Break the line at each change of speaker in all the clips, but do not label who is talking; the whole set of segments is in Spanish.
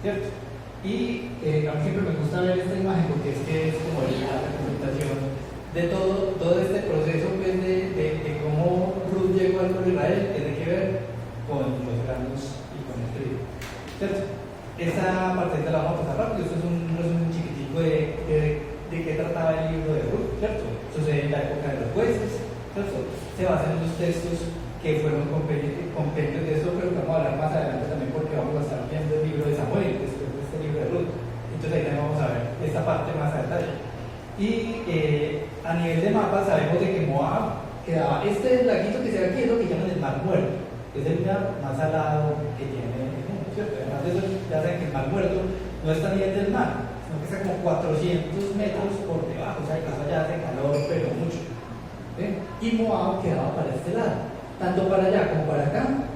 ¿cierto? Y a mí siempre me gusta ver esta imagen porque es que es como la representación de todo este proceso pues, de cómo Ruth llegó al pueblo de Israel, tiene que ver con los granos y con el trigo, ¿cierto? Esta parte la vamos a pasar rápido. Esto es un resumen chiquitico de qué trataba el libro de Ruth, ¿cierto? Sucede en la época de los jueces, ¿cierto? Se basan en los textos que fueron compendios de eso, pero que vamos a hablar más adelante también porque vamos a estar viendo el libro de Samuel después de este libro de Ruth. Entonces ahí también vamos a ver esta parte más a detalle. Y a nivel de mapa sabemos de que Moab quedaba, este laguito que se ve aquí es lo que llaman el Mar Muerto, es el mar más salado que tiene el mundo, ¿cierto? Además de eso, ya saben que el Mar Muerto no está a nivel del mar, sino que está como 400 metros por debajo, o sea, que allá hace calor, pero mucho. ¿Sí? Y Moab quedaba para este lado. Tanto para allá como para acá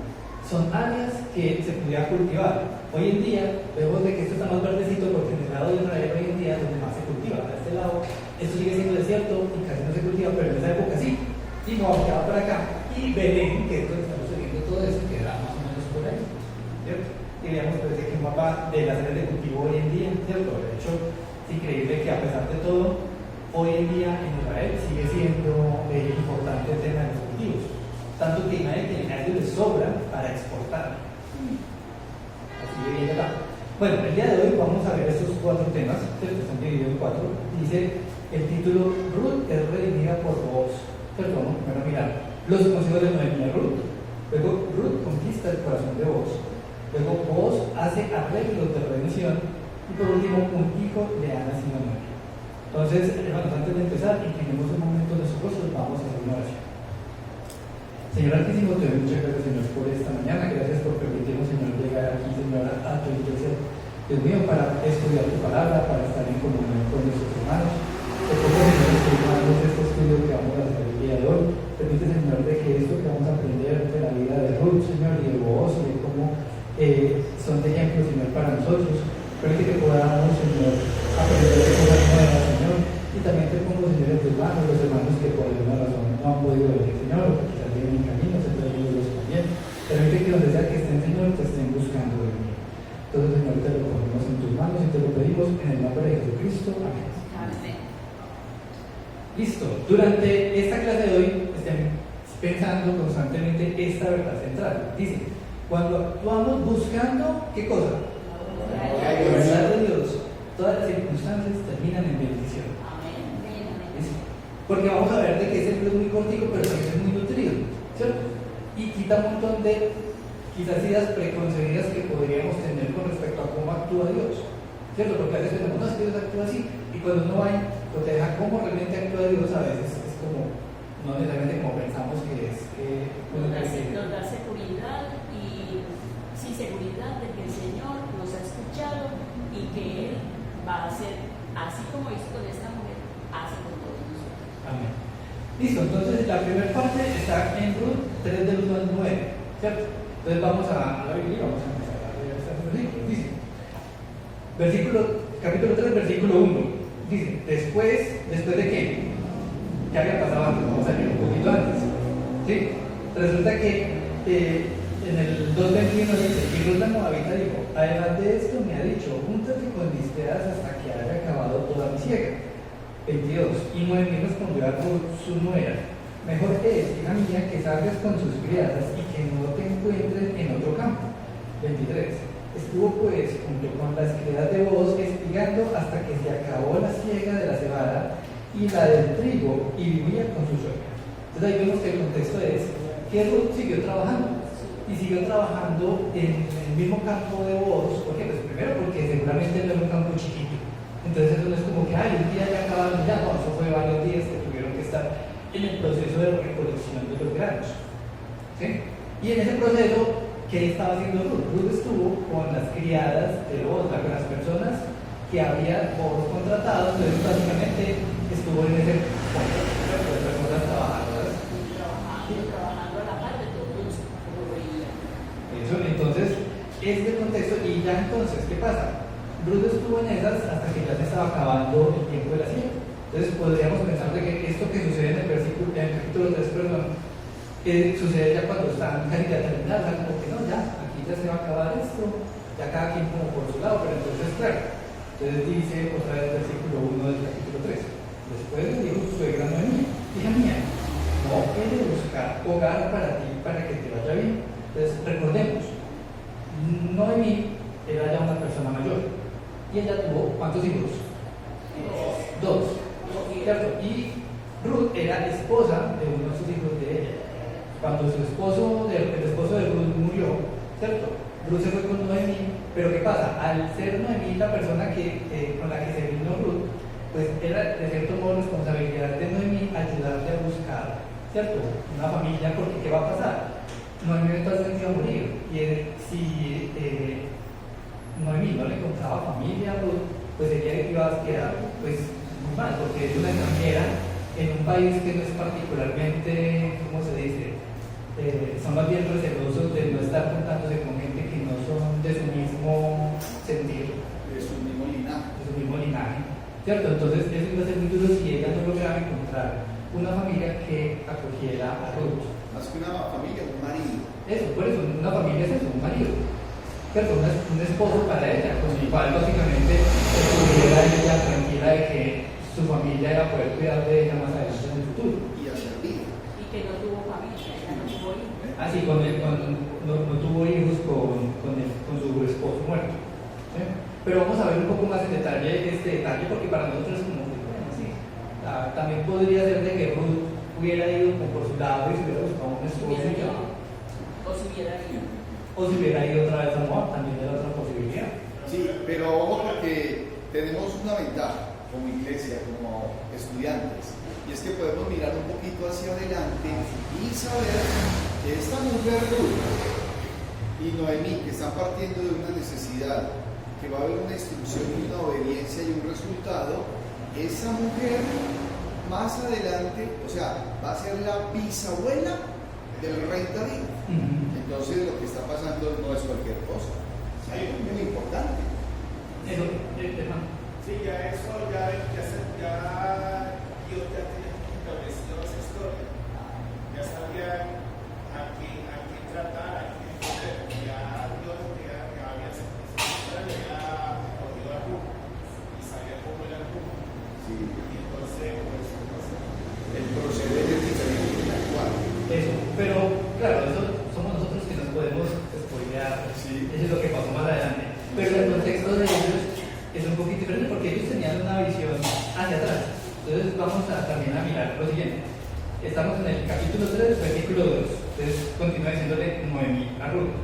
son áreas que se podía cultivar. Hoy en día vemos de que esto está más verdecito porque en el lado de Israel hoy en día es donde más se cultiva. A este lado esto sigue siendo desierto y casi no se cultiva, pero en esa época sí. Y Moab quedaba para acá. Y Belén, que es donde estamos viendo todo eso, quedaba más o menos por ahí, ¿cierto? Y veamos pues, de que un mapa de las áreas de cultivo hoy en día, ¿cierto? De hecho, es increíble que a pesar de todo, hoy en día en Israel sigue siendo importante el tema de los cultivos. Tanto que Israel tiene algo de sobra para exportar. Así que viene acá. Bueno, el día de hoy vamos a ver estos 4 temas, que están divididos en 4. Dice el título: Ruth es redimida por Booz. Perdón, bueno, mirar los consejos de Noemí a Ruth. Luego Ruth conquista el corazón de Booz. Luego Booz hace arreglos de redención. Y por último, un hijo le ha nacido a Noemí. Entonces, hermanos, antes de empezar, inclinemos un momento de su rostro, vamos a hacer una oración. Señor Altísimo, te doy muchas gracias, Señor, por esta mañana. Gracias por permitirnos, Señor, llegar aquí, Señor, a tu iglesia. Dios mío, para estudiar tu palabra, para estar en comunión con nuestros hermanos. Te pongo, Señor, nuestros hermanos, este estudio que vamos a hacer el día de hoy. Permite, Señor, de que esto que vamos a aprender de la vida de Ruth, Señor, y de Booz, y de cómo son de ejemplo, Señor, para nosotros. Permite que podamos, Señor, aprender de cosas nuevas, Señor. Y también te pongo, Señor, en tus manos, los hermanos que por alguna razón no han podido venir, Señor, en mi camino, se traen ellos también. Permite que donde sea que estén, Señor, te estén buscando de mí. Entonces, Señor, te lo ponemos en tus manos y te lo pedimos en el nombre de Jesucristo. Amén. Amén. Listo. Durante esta clase de hoy estén pensando constantemente esta verdad central. Dice, cuando actuamos buscando, ¿qué cosa? La verdad de Dios. Todas las circunstancias terminan en bendición. ¿Listo? Porque vamos a ver de que ese libro es muy cortico, pero también es muy nutrido, ¿cierto? Y quita un montón de quizás ideas preconcebidas que podríamos tener con respecto a cómo actúa Dios, ¿cierto? Porque a veces pensamos, no, es que Dios actúa así, y cuando uno va y proteja cómo realmente actúa Dios, a veces es como, no necesariamente como pensamos que es.
Nos da seguridad y sí, seguridad de que el Señor nos ha escuchado y que Él va a hacer, así como hizo con esta mujer, hace con todos nosotros.
Amén. Listo, entonces la primera parte está en Ruth 3 del 1 al 9, ¿cierto? Entonces vamos a la Biblia y vamos a empezar a leer este versículo. Dice, capítulo 3, versículo 1. Dice, ¿después de qué? ¿Qué había pasado antes? Vamos a leer un poquito antes. ¿Sí? Resulta que en el 2:21 dice, y Ruth la Moabita dijo, además de esto me ha dicho, júntate con mis pedas hasta que haya acabado toda mi siega. 22. Y Noemí respondió a Ruth, su nuera, mejor es, hija mía, que salgas con sus criadas y que no te encuentres en otro campo. 23. Estuvo pues junto con las criadas de Booz espigando hasta que se acabó la siega de la cebada y la del trigo y vivía con su suegra. Entonces ahí vemos que el contexto es que Ruth siguió trabajando y siguió trabajando en el mismo campo de Booz. ¿Por qué? Pues primero porque seguramente no era un campo chiquito. Entonces eso no es como que, un día ya acabaron, ya no, eso fue varios días que tuvieron que estar en el proceso de recolección de los granos. ¿Sí? Y en ese proceso, ¿qué estaba haciendo Ruth? Ruth estuvo con las criadas de Booz, con las personas que había Booz contratado, entonces básicamente estuvo en ese punto, de personas trabajadoras.
Trabajando a la par de todos.
Eso, entonces, este contexto, y ya entonces, ¿qué pasa? Ruth estuvo en esas hasta que ya se estaba acabando el tiempo de la siega. Entonces podríamos pensar de que esto que sucede en el capítulo 3, sucede ya cuando están casi ya terminadas, como que no, ya, aquí ya se va a acabar esto, ya cada quien como por su lado, pero entonces claro, entonces dice otra vez el versículo 1 del capítulo 3, después le dijo su suegra Noemí, hija mía, no he de buscar hogar para ti, para que te vaya bien. Entonces recordemos, Noemí era ya una persona mayor y ella tuvo ¿cuántos hijos? Dos, ¿cierto? Y Ruth era esposa de uno de sus hijos de ella. Cuando el esposo de Ruth murió, ¿cierto? Ruth se fue con Noemí, pero ¿qué pasa? Al ser Noemí la persona con la que se vino Ruth, pues era de cierto modo responsabilidad de Noemí ayudarle a buscar, ¿cierto? Una familia, porque ¿qué va a pasar? Noemí entonces iba a morir, y si Noemí no le encontraba familia a Ruth, pues ella iba a quedar pues muy mal, porque es una extranjera en un país que no es particularmente, ¿cómo se dice? Son más bien recelosos de no estar juntándose con gente que no son de su mismo sentir,
de su mismo linaje,
¿cierto? Entonces eso iba a ser muy duro si ella no lograba encontrar una familia que acogiera a Ruth.
Más que una familia, un marido.
Eso, por eso, una familia es eso, un marido, ¿cierto? Un esposo para ella, con el cual básicamente estuviera ella tranquila de que su familia era poder cuidar de ella más adelante en el futuro.
Y a servir.
Y que no tuvo familia, ella no tuvo hijos.
Ah, sí, no tuvo hijos con su esposo muerto. ¿Sí? Pero vamos a ver un poco más en detalle este detalle, porque para nosotros es como que, bueno, sí. También podría ser de que Ruth hubiera ido como por su lado y se hubiera buscado un esposo y ya.
O si hubiera ido.
O si hubiera ido otra vez a Moab, también era otra posibilidad.
Sí, pero ojo porque tenemos una ventaja como iglesia, como estudiantes, y es que podemos mirar un poquito hacia adelante y saber que esta mujer Ruth y Noemí, que están partiendo de una necesidad, que va a haber una instrucción y una obediencia y un resultado, esa mujer más adelante, o sea, va a ser la bisabuela del rey David. Entonces lo que está pasando no es cualquier cosa, es algo muy importante.
Eso, hermano.
Sí, ya eso, ya Dios ya tiene establecido esa historia. Ya sabía a quién tratar, a quién poner. Ya Dios ya había cogido a Ruth y sabía cómo era Ruth.
Sí.
Y entonces, pues,
El proceder es diferente del actual.
Eso, pero claro, eso somos nosotros que nos podemos spoilear.
Sí.
Eso es lo que pasó más adelante. Pero el contexto de ellos es un poquito diferente porque ellos tenían una visión hacia atrás. Entonces vamos también a mirar lo siguiente. Estamos en el capítulo 3, versículo 2. Entonces continúa diciéndole Noemí a Ruth: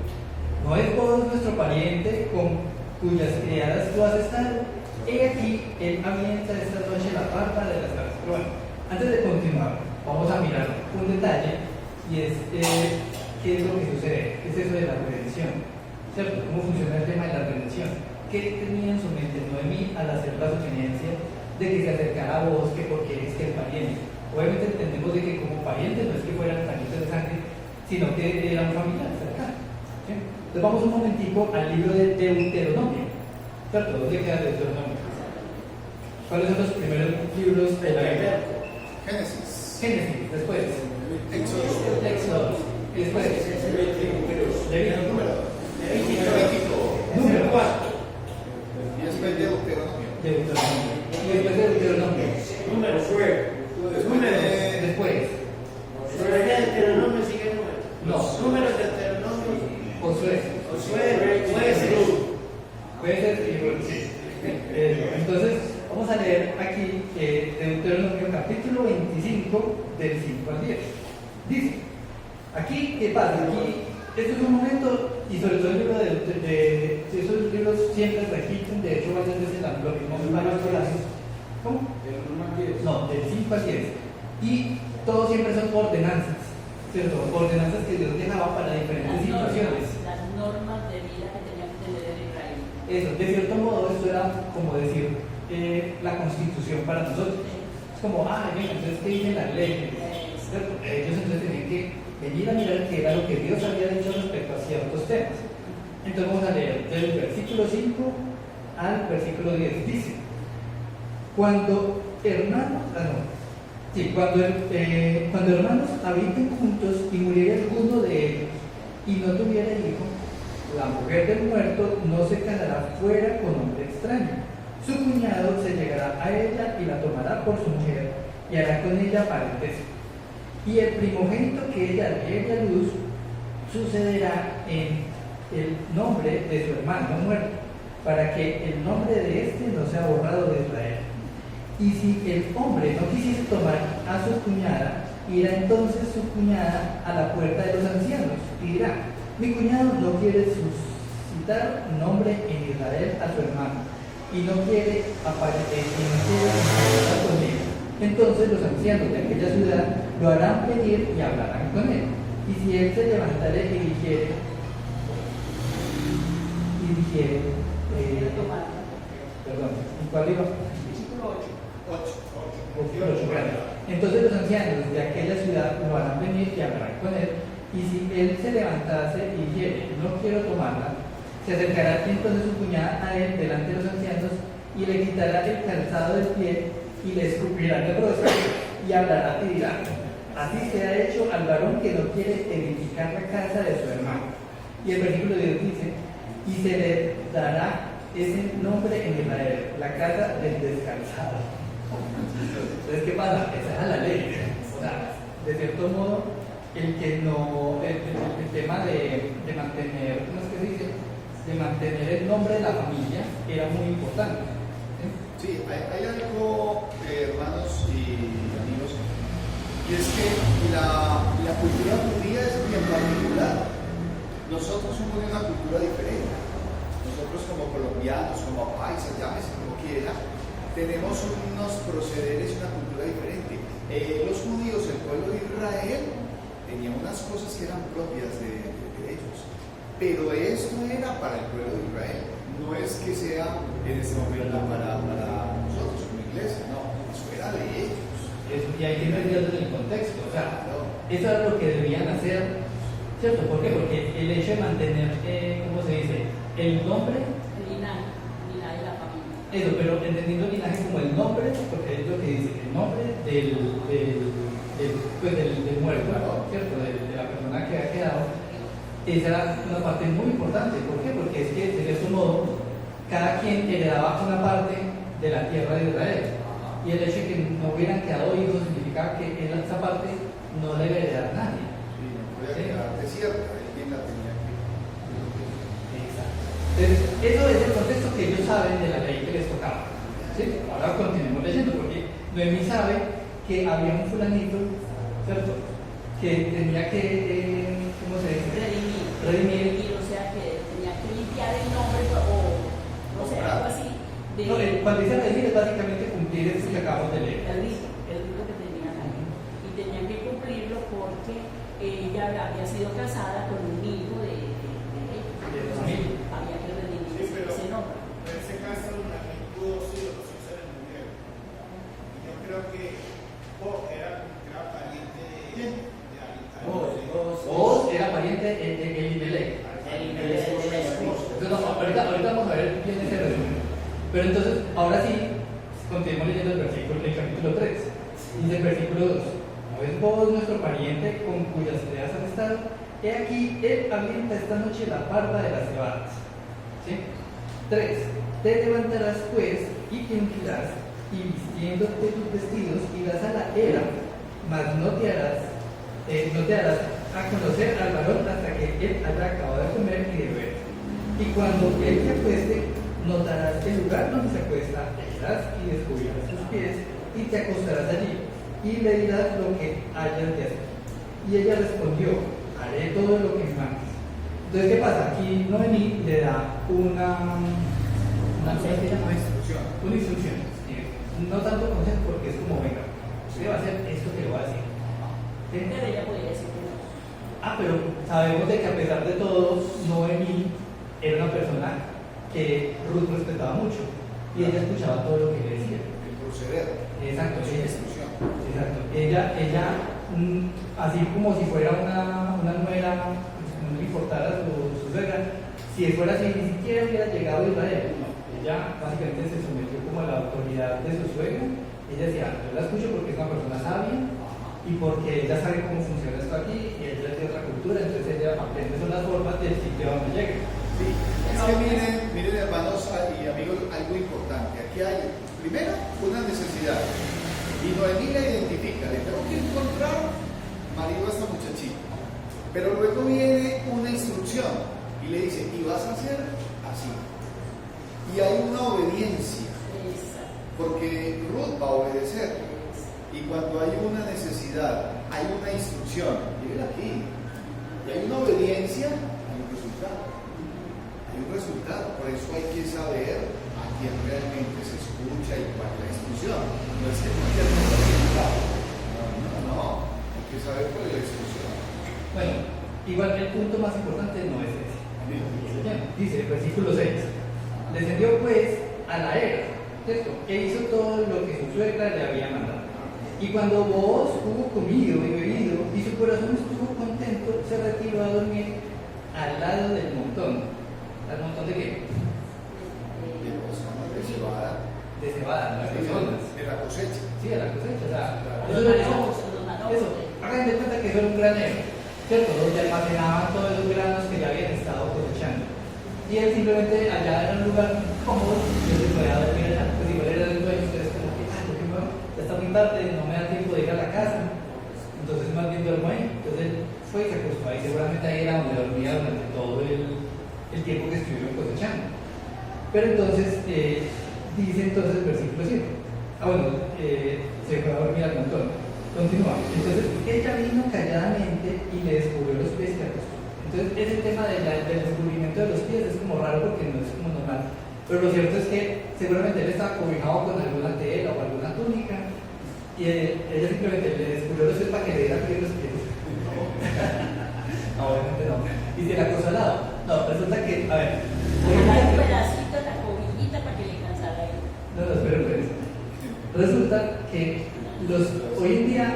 ¿no es vos nuestro pariente con cuyas criadas tú has estado? He aquí, él avienta esta noche la parta de las casas. Pero bueno, antes de continuar, vamos a mirar un detalle y es qué es lo que sucede, qué es eso de la redención, ¿cierto? ¿Cómo funciona el tema de la redención? ¿Qué tenía en su mente Noemí al hacer la sugerencia de que se acercara a vos, que porque eres que el pariente? Obviamente entendemos de que como pariente no es que fueran parientes de sangre, sino que eran familiares cercanos. ¿Sí? Entonces vamos un momentico al libro de Deuteronomio, ¿cierto? ¿Dónde queda Deuteronomio? ¿Cuáles son los primeros libros de la Biblia?
Génesis.
Génesis, después Éxodo, y después Levítico, número 4.
Y después de Deuteronomio.
Deuteronomio. Y después de Deuteronomio. Después. No. Josué. Puede ser, sí. Entonces, vamos a leer aquí Deuteronomio capítulo 25, del 5 al 10. Dice, aquí, ¿qué pasa? Aquí, este es un momento, y sobre todo el libro de esos libros siempre repiten, de hecho varias veces lo mismo en varios clases. ¿Cómo? No, del 5 al 10. Y todos siempre son ordenanzas, ¿cierto? Ordenanzas que Dios dejaba para diferentes situaciones.
Las normas de vida que tenía que tener en Israel.
Eso, de cierto modo, esto era como decir la constitución para nosotros. Es como, venga, entonces, ¿qué dicen las leyes? ¿Cierto? Ellos entonces tenían que venir a mirar qué era lo que Dios había dicho respecto a ciertos temas. Entonces vamos a leer del versículo 5 al versículo 10. Dice, cuando hermanos habiten juntos y muriera alguno de ellos y no tuviera hijo, la mujer del muerto no se casará fuera con hombre extraño. Su cuñado se llegará a ella y la tomará por su mujer y hará con ella parentesco. Y el primogénito que ella diere a luz sucederá en el nombre de su hermano muerto, para que el nombre de éste no sea borrado de Israel. Y si el hombre no quisiese tomar a su cuñada, irá entonces su cuñada a la puerta de los ancianos y dirá: mi cuñado no quiere suscitar nombre en Israel a su hermano, y no quiere aparecer conmigo. Entonces los ancianos de aquella ciudad lo harán venir y hablarán con él. Y si él se levantare y dijere, perdón, ¿en cuál iba?
Versículo 8.
Entonces los ancianos de aquella ciudad lo harán venir y hablarán con él. Y si él se levantase y dijere, no quiero tomarla, se acercará entonces su cuñada a él delante de los ancianos y le quitará el calzado del pie y le escupirá en el rostro y hablará y dirá: así se ha hecho al varón que no quiere edificar la casa de su hermano. Y el versículo 10 dice: y se le dará ese nombre en Israel, la casa del descalzado. Entonces, ¿qué pasa? Esa es la ley. O sea, de cierto modo, el que no, el tema de mantener, ¿cómo es que se dice? De mantener el nombre de la familia era muy importante.
Sí, hay algo, hermanos y amigos, y es que la cultura judía es bien particular. Nosotros somos de una cultura diferente. Nosotros como colombianos, como paisas, llámese como quiera, tenemos unos procederes y una cultura diferente. Los judíos, el pueblo de Israel, tenían unas cosas que eran propias de ellos. Pero esto era para el pueblo de Israel. No es que sea en este momento para nosotros como iglesia, no, eso era de ellos.
Y hay que entenderlo en el contexto. O sea, eso era lo que debían hacer, ¿cierto? ¿Por qué? Porque el hecho de mantener, ¿cómo se dice? El nombre.
El linaje de la familia.
Eso, pero entendiendo el linaje como el nombre, porque es lo que dice, el nombre del muerto, ¿no? ¿Cierto? De la persona que ha quedado. Esa era una parte muy importante. ¿Por qué? Porque es que de este modo cada quien heredaba una parte de la tierra de Israel. Y el hecho de que no hubieran quedado hijos significaba que en esa parte no le iba a heredar nadie.
Sí, no podía quedar desierta, alguien la tenía que.
Exacto. Entonces, eso es el contexto que ellos saben de la ley que les tocaba. ¿Sí? Ahora continuemos leyendo, porque Noemí sabe que había un fulanito, ¿cierto? Que tenía que, ¿cómo se dice? Redimir.
O sea, que tenía que limpiar el nombre o no sé, algo así.
No, cuando dice redimir es básicamente cumplir eso que acabamos de leer.
El rito que tenían ahí. Y tenían que cumplirlo porque ella había sido casada con un hijo de ellos.
Familia.
Había que redimir
Sí, pero
ese nombre.
en ese caso también pudo ser los hijos de mujer. Yo creo que era pariente de
Oz era pariente de Elimelech. Entonces, ahorita vamos a ver bien ese resumen. Pero entonces, ahora sí, continuemos leyendo el capítulo 3. Dice el versículo 2: ¿no es vos nuestro pariente con cuyas ideas has estado? He aquí, él alimenta esta noche la parva de las cebadas. ¿Sí? 3. Te levantarás pues y te ungirás, y vistiéndote tus vestidos irás a la era, mas no te harás a conocer al varón hasta que él haya acabado de comer y de beber. Y cuando él se acueste, notarás el lugar donde se acuesta, irás y descubrirás sus pies y te acostarás allí y le dirás lo que hayas de hacer. Y ella respondió: haré todo lo que me mandes. Entonces, ¿qué pasa? Aquí Noemí le da una
instrucción.
Una instrucción. No tanto consejo porque es como: venga, usted va a hacer esto que le voy a decir. ¿Sí?
Pero ella podía decir que no.
Pero sabemos de que a pesar de todo, Noemí era una persona que Ruth respetaba mucho y ella escuchaba todo lo que le decía.
El proceder.
Exacto,
Es
ella,
una instrucción.
exacto. Ella así como si fuera una nuera, no le importara su suegra, si fuera así, ni siquiera hubiera llegado a Israel. No, ella básicamente se sometió como a la autoridad de su suegra. Ella decía: yo la escucho porque es una persona sabia y porque ella sabe cómo funciona esto aquí y ella es de otra cultura, entonces ella aprende son las formas del sitio a donde llega.
Sí, es que miren hermanos y amigos, algo importante. Aquí hay, primero, una necesidad. Y Noemí la identifica, le tengo que encontrar marido a esta muchachita. Pero luego viene una instrucción y le dice, y vas a hacer así. Y hay una obediencia, porque Ruth va a obedecer. Y cuando hay una necesidad, hay una instrucción, miren aquí, y hay una obediencia, hay un resultado. Hay un resultado, por eso hay que saber a quién realmente se escucha y cuál es la instrucción. No es que cualquier cosa sea no, hay que saber cuál es la instrucción.
Bueno, igual el punto más importante no es ese. Dice el versículo 6, descendió pues a la era, ¿cierto? E hizo todo lo que su suegra le había mandado. Y cuando Booz hubo comido y bebido y su corazón estuvo contento, se retiró a dormir al lado del montón. ¿Al montón de qué?
De cebada.
De cebada, las personas.
De la cosecha.
Sí, de la cosecha. O sea,
Los
hagan de cuenta que eso era un granero, ¿cierto? Donde almacenaban todos los granos que ya habían estado cosechando. Y él simplemente allá era un lugar cómodo, yo se podía dormir allá. Pues igual era el dueño, entonces como que, ya está muy tarde, no me da tiempo de ir a la casa. Entonces más bien duermo ahí. Entonces él fue y se acostó ahí. Seguramente ahí era donde dormía durante todo el tiempo que estuvieron cosechando. Pero entonces, dice entonces el versículo 7. Se fue a dormir al montón. Continúa. Entonces, ella vino calladamente y le descubrió los pies y la acostó. Entonces, ese tema del descubrimiento de los pies es como raro porque no es como normal. Pero lo cierto es que seguramente él estaba cobijado con alguna tela o alguna túnica y ella simplemente le descubrió los pies para que le diera bien los pies. No, obviamente no. Y se la acostó al lado. No, resulta que, a ver.
un pedacito de la cobijita para que le cansara ahí.
No, espera. Resulta que hoy en día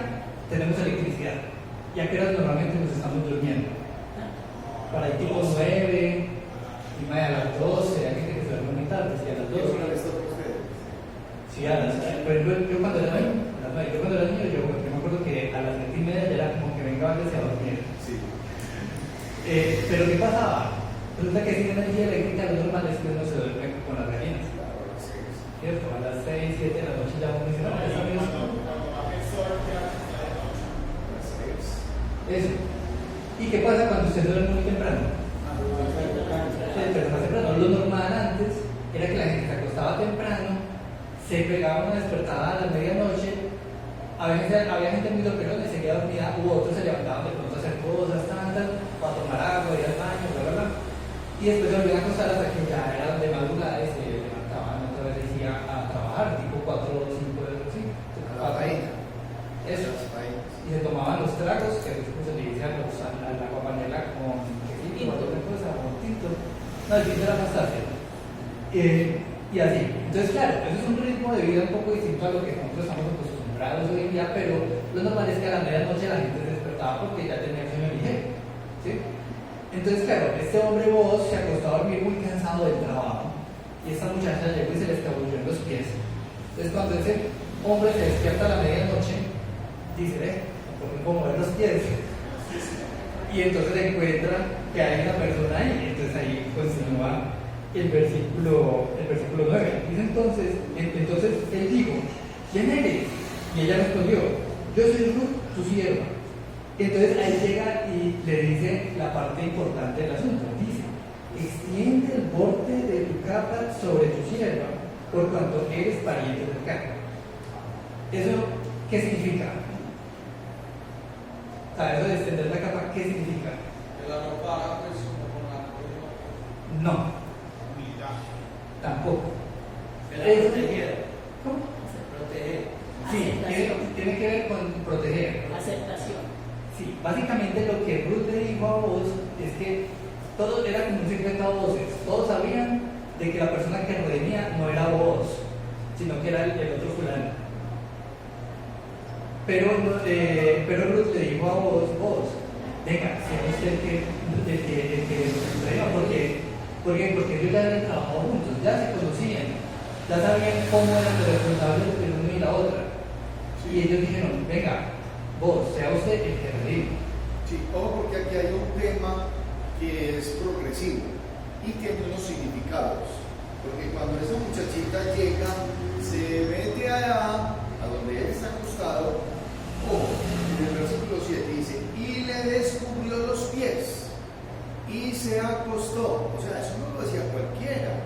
tenemos electricidad. ¿Y a qué horas normalmente nos estamos durmiendo? Para el tipo 9, y más a las 12, hay gente que se duerme muy tarde, sí, a las 12. Sí, por ejemplo, yo cuando era niño, yo me acuerdo que a las 7:30 ya era como que venga a dormir.
Sí.
Pero ¿qué pasaba? Resulta que sin energía eléctrica lo normal es que uno se duerme con las gallinas. ¿Cierto? A las 6, 7 de la noche ya uno dice, no, está bien. Eso. ¿Y qué pasa cuando usted duerme muy temprano? Lo normal antes era que la gente se acostaba temprano, se pegaba una despertada a la medianoche, a veces había gente muy dormilona y se quedaba dormida, u otros se levantaban de pronto a hacer cosas, para tomar agua, ir al baño, bla, bla, bla. Y después se volvían a acostar hasta que ya eran de madrugada y se levantaban otra vez a trabajar, tipo 4 o 5 sí,
A la vaina.
Eso. Y se tomaban los tragos, que después se le dice a la compañera con quesito, otra cosa, con tinto. No, el tinto era más fácil. Y así. Entonces, claro, eso es un ritmo de vida un poco distinto a lo que nosotros estamos acostumbrados hoy en día, pero lo normal es que a la medianoche la gente se despertaba porque ya tenía sueño ligero. ¿Sí? Entonces, claro, este hombre Booz se acostó a dormir muy cansado del trabajo y esta muchacha llegó y se le escabulló en los pies. Entonces, cuando ese hombre se despierta a la medianoche, dice, ¿por qué puedo mover los pies? Y entonces encuentra que hay una persona ahí. Entonces ahí continúa el versículo 9. Dice entonces él dijo, ¿quién eres? Y ella respondió, yo soy Ruth, tu sierva. Entonces ahí llega y le dice la parte importante del asunto. Dice, extiende el borde de tu capa sobre tu sierva, por cuanto eres pariente del cargo. ¿Eso qué significa? O sea, eso de extender la capa, ¿qué significa?
Que la ropa haga persona con la ropa.
No,
Humildad.
tampoco.
Que la protegiera.
¿Cómo?
Proteger.
Sí, tiene que ver con proteger.
Aceptación.
Sí, básicamente lo que Ruth le dijo a Booz es que todo era como un secreto a voces. Todos sabían de que la persona que redimía no era Booz, sino que era el otro fulano. Pero Ruth le dijo a Booz, venga, sea usted el que redima, porque ellos ya habían trabajado juntos, ya se conocían, ya sabían cómo eran los responsables del uno y la otra. Y ellos dijeron, venga, Booz, sea usted el que redima.
Sí, ojo porque aquí hay un tema que es progresivo y tiene unos significados. Porque cuando esa muchachita llega, se mete allá, a donde él está acostado, en el versículo 7 dice, y le descubrió los pies y se acostó. O sea, eso no lo decía cualquiera.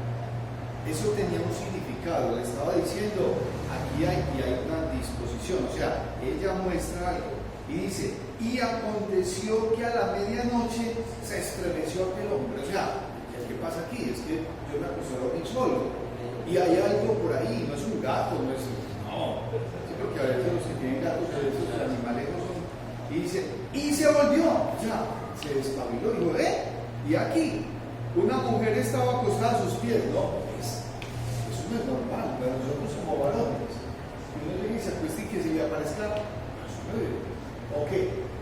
Eso tenía un significado. Le estaba diciendo, aquí hay una disposición. O sea, ella muestra algo y dice, y aconteció que a la medianoche se estremeció aquel hombre. O sea, ¿qué pasa aquí? Es que yo me acosté a dormir solo y hay algo por ahí. No es un gato, no es... No, sí, porque a veces los que tienen gatos, a veces los animales no son. Y dice, y se volvió, o sea, se despabiló y dijo, y aquí, una mujer estaba acostada a sus pies, ¿no? Eso no es normal, pero nosotros somos varones. Y uno le dice, pues sí, que se le aparezca, ok,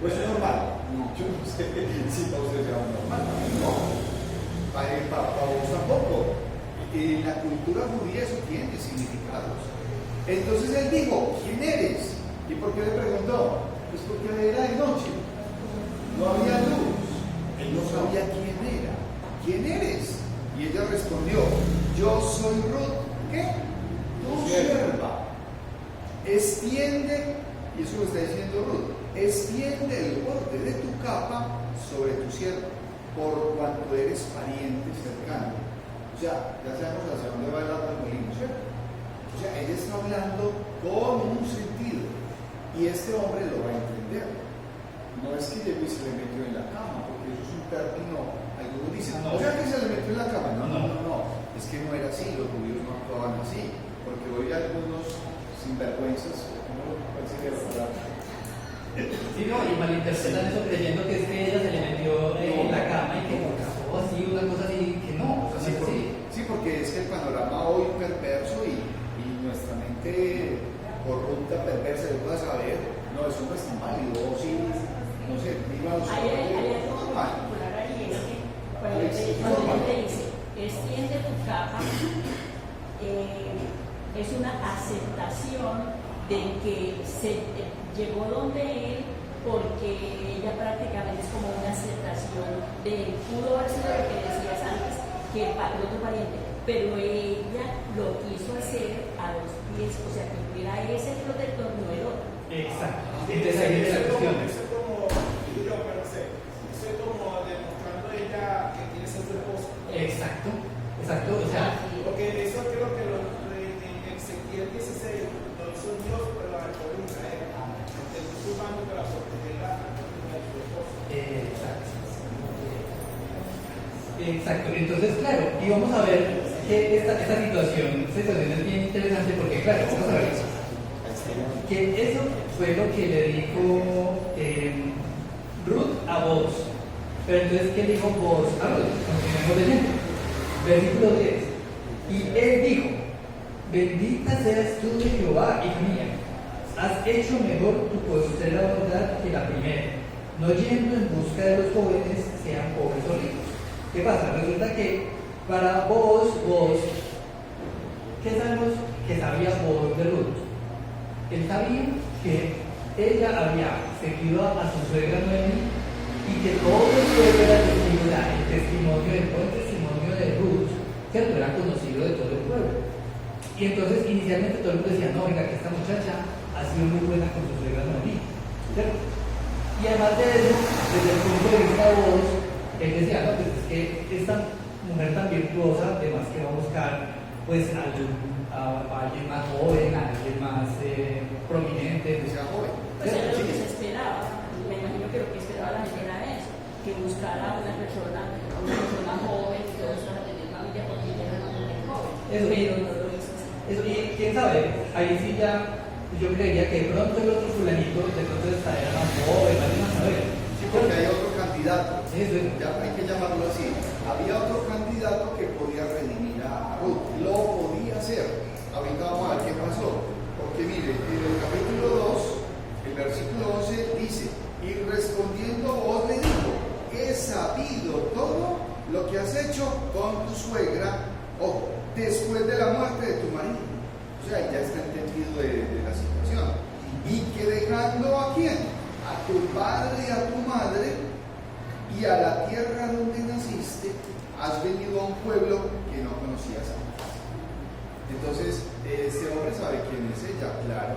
pues es normal. No, yo no sé si para usted sea normal, no. Para vos tampoco. En la cultura judía eso tiene significados. Entonces él dijo, ¿quién eres? ¿Y por qué le preguntó? Pues porque era de noche, no había luz, él no sabía quién era. ¿Quién eres? Y ella respondió, yo soy Ruth, ¿qué? Tu sierva. Extiende, y eso lo está diciendo Ruth, extiende el borde de tu capa sobre tu sierva, por cuanto eres pariente cercano. O sea, ya sabemos hacia dónde va el otro molino, ¿cierto? O sea, ella está hablando con un sentido y este hombre lo va a entender. No es que llegó y se le metió en la cama, porque eso es un término, algunos dicen, o sea que se le metió en la cama. No, es que no era así, los judíos no actuaban así, porque hoy algunos sinvergüenzas, ¿cómo parece que la palabra?
Sí, no, y malinterpretan eso creyendo que es que ella se le metió en la cama y que por casó así, una cosa así, que no, o sea, no es así.
Sí, porque es que el panorama hoy perverso y nuestra mente corrupta, perversa, yo pueda saber, no, eso no es tan válido, sí, no sé, diga los
hay algo particular ahí, es que cuando él te dice, extiende tu capa, es una aceptación de que se llegó donde él, porque ella prácticamente es como una aceptación de pudo haber sido lo que decías antes, que el otro pariente, pero ella lo quiso hacer a los pies, o sea, que tuviera ese protector, no el otro.
Exacto. Entonces ahí viene la cuestión.
Eso es como, yo, pero sé, eso es como demostrando ella que quiere ser su esposa.
Exacto, o sea,
Porque eso creo que en Ezequiel 16 lo hizo Dios, pero la recordó Israel. Entonces, su mano para protegerla a su esposa.
Exacto, entonces claro, y vamos a ver que esta situación es bien interesante porque claro, vamos a ver que eso fue lo que le dijo Ruth a Boaz, pero entonces ¿qué dijo Boaz a Ruth? Continuemos leyendo, versículo 10, y él dijo, bendita seas tú de Jehová, hija mía, has hecho mejor tu postrera bondad que la primera, no yendo en busca de los jóvenes, sean pobres o ricos. ¿Qué pasa? Resulta que para vos, ¿qué sabemos que sabía vos de Ruth? Él sabía que ella había seguido a su suegra Noemi y que todo el pueblo era testigo, el testimonio de Ruth, ¿cierto? Era conocido de todo el pueblo. Y entonces inicialmente todo el mundo decía, no, venga, que esta muchacha ha sido muy buena con su suegra Noemi, ¿cierto? Y además de eso, desde el punto de vista de vos, él decía, no, pues es que esta mujer tan virtuosa, además que va a buscar pues a alguien más joven, a alguien más prominente,
que sea joven.
Pues era lo que se esperaba, me imagino que lo que esperaba la gente era eso, que buscara a una persona joven, que buscara tener familia porque ella era una mujer joven,
eso,
pero no lo hizo así.
Eso, y quién sabe, ahí sí ya, yo creería que de pronto el otro fulanito, de pronto era más joven, más saber.
Sí, porque hay otro candidato,
Eso.
ya hay que llamarlo así. Había otro candidato que podía redimir a Ruth, lo podía hacer. Ahorita vamos a ver qué pasó. Porque mire, en el capítulo 2, el versículo 11 dice, y respondiendo vos le dijo, he sabido todo lo que has hecho con tu suegra, o después de la muerte de tu marido. O sea, ya está entendido de la situación. Y que dejando a quién, a tu padre y a tu madre, y a la tierra donde naciste, has venido a un pueblo que no conocías antes. Entonces, este hombre sabe quién es ella, claro,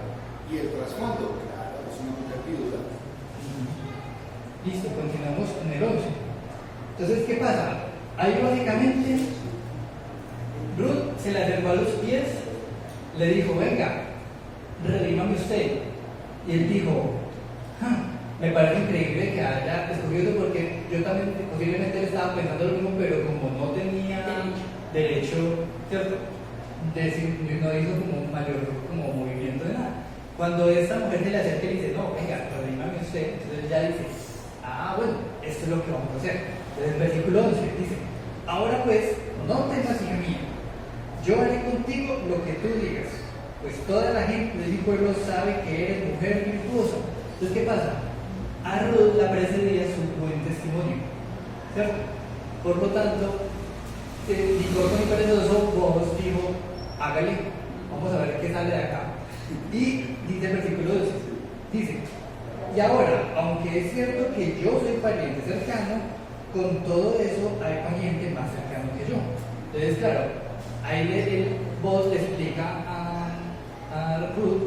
y el trasfondo, claro, es una mujer viuda.
Listo, continuamos en el 11. Entonces, ¿qué pasa? Ahí básicamente Ruth se le acercó a los pies, le dijo, venga, redímame usted. Y él dijo, me parece increíble que haya escogido eso porque yo también posiblemente le estaba pensando lo mismo, pero como no tenía derecho, ¿cierto? No hizo como un mayor como movimiento de nada. Cuando esta mujer se le acerca y le dice, no, venga, redímame usted, entonces ya dice, bueno, esto es lo que vamos a hacer. Entonces el versículo 11 dice, ahora pues, no temas, hija mía, yo haré contigo lo que tú digas, pues toda la gente de mi pueblo sabe que eres mujer virtuosa. Entonces, ¿qué pasa? A Ruth la precedía su buen testimonio, ¿cierto? Por lo tanto, ni corto ni perezoso, vos dijo, hágale, vamos a ver qué sale de acá. Y dice el versículo 12, dice, y ahora, aunque es cierto que yo soy pariente cercano, con todo eso hay pariente más cercano que yo. Entonces, claro, ahí vos le explica a Ruth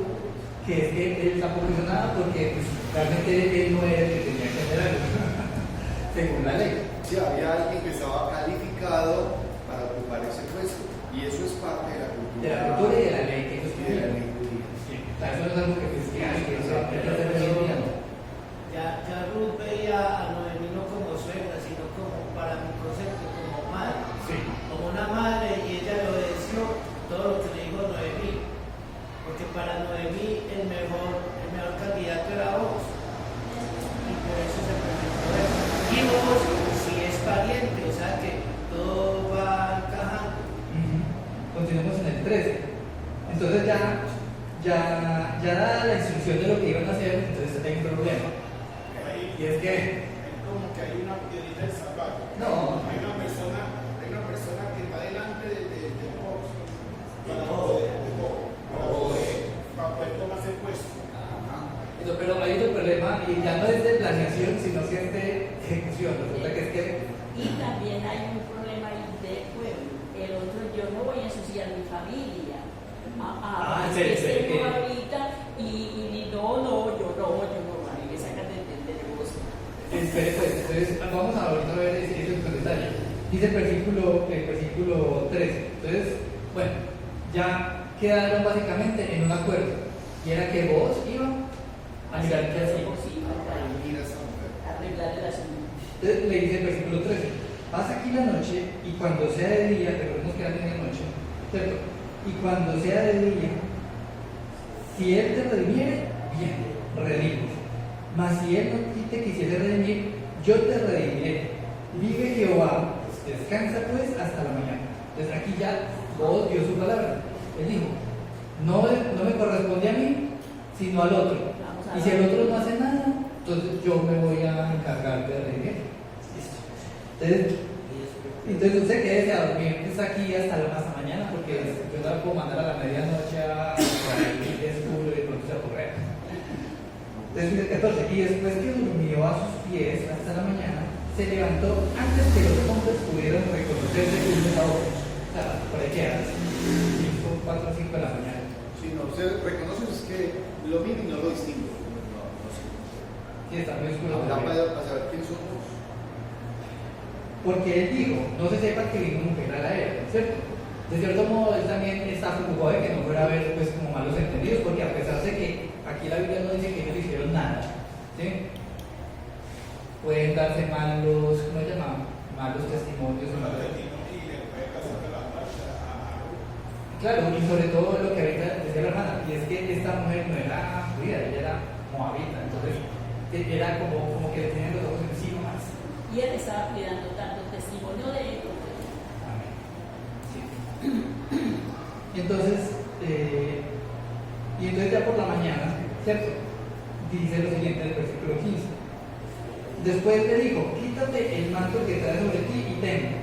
que es que él tampoco hizo nada porque pues, realmente él no era el que tenía que hacer algo, según la ley.
Sí, había alguien que estaba calificado para ocupar ese puesto, y eso es parte de la cultura.
De la cultura y de la ley que ellos
y de la
tenían.
ley judía.
Sí, o sea, eso no es algo que pues, que
Ya Ruth veía a Noemí no como suegra, sino como, para mi concepto, como madre.
Sí.
Como una madre, y ella le obedeció todo lo que le dijo Noemí. Porque para Noemí el mejor candidato era vos. Y por eso se presentó eso. Y vos, si es pariente, o sea que todo va encajando.
Continuamos en el 13. Entonces ya dada la instrucción de lo que iban a hacer, entonces hay un problema. Y es que
Es como que hay una piedrita del zapato.
no,
Hay una persona que va delante del box para poder tomar ese puesto.
pero hay otro problema y ya no es de planeación, sino que es de ejecución. Resulta que es que
Y también hay un problema ahí de pueblo. El otro, yo no voy a ensuciar mi familia.
Sí.
Ahorita y no, yo no, a mí me sacan del negocio.
espere, pues, entonces vamos a ahorita a ver eso con detalle. Dice el versículo 13. Entonces, bueno, ya quedaron básicamente en un acuerdo. Y era que vos ibas a mirar qué hacíamos.
Mira esa mujer.
Arreglar el asunto.
Entonces le dice el versículo 13, pasa aquí la noche y cuando sea de día, recordemos que era medianoche, ¿cierto? Y cuando sea de día, si él te redimiere, bien, redimos. Mas si él no te quisiese redimir, yo te redimiré. Vive Jehová, descansa pues hasta la mañana. Entonces aquí ya vos dio su palabra. Él dijo, no me corresponde a mí, sino al otro. Y si el otro no hace nada, entonces yo me voy a encargar de redimir. Entonces usted quédese a dormir pues aquí hasta mañana porque yo no la puedo mandar a la medianoche a ahí descubro y de pronto se correr. Entonces dice 14, y después que durmió a sus pies hasta la mañana, se levantó antes que los hombres pudieran reconocerse uno a otro. O sea, por ahí queda 5, 4, 5 de la mañana.
Si no se reconoce, es que lo miro y no lo distingo. No sé.
Sí, está muy oscuro.
Habrá para saber quién somos.
Porque él dijo, no se sepa que vino mujer a la era, ¿cierto? De cierto modo, él también está preocupado de que no fuera a haber pues, como malos entendidos, porque a pesar de que aquí la Biblia no dice que ellos hicieron nada, ¿sí? Pueden darse malos, ¿cómo se llama? Malos testimonios. Claro, y sobre todo lo que ahorita decía la hermana, y es que esta mujer no era judía, ella era moabita, entonces era como que le tenían los ojos encima más.
Y él estaba cuidando tanto testimonio de él.
Amén. Sí. Y entonces ya por la mañana, ¿cierto? Dice lo siguiente del versículo 15. Después le dijo, quítate el manto que trae sobre ti y ten.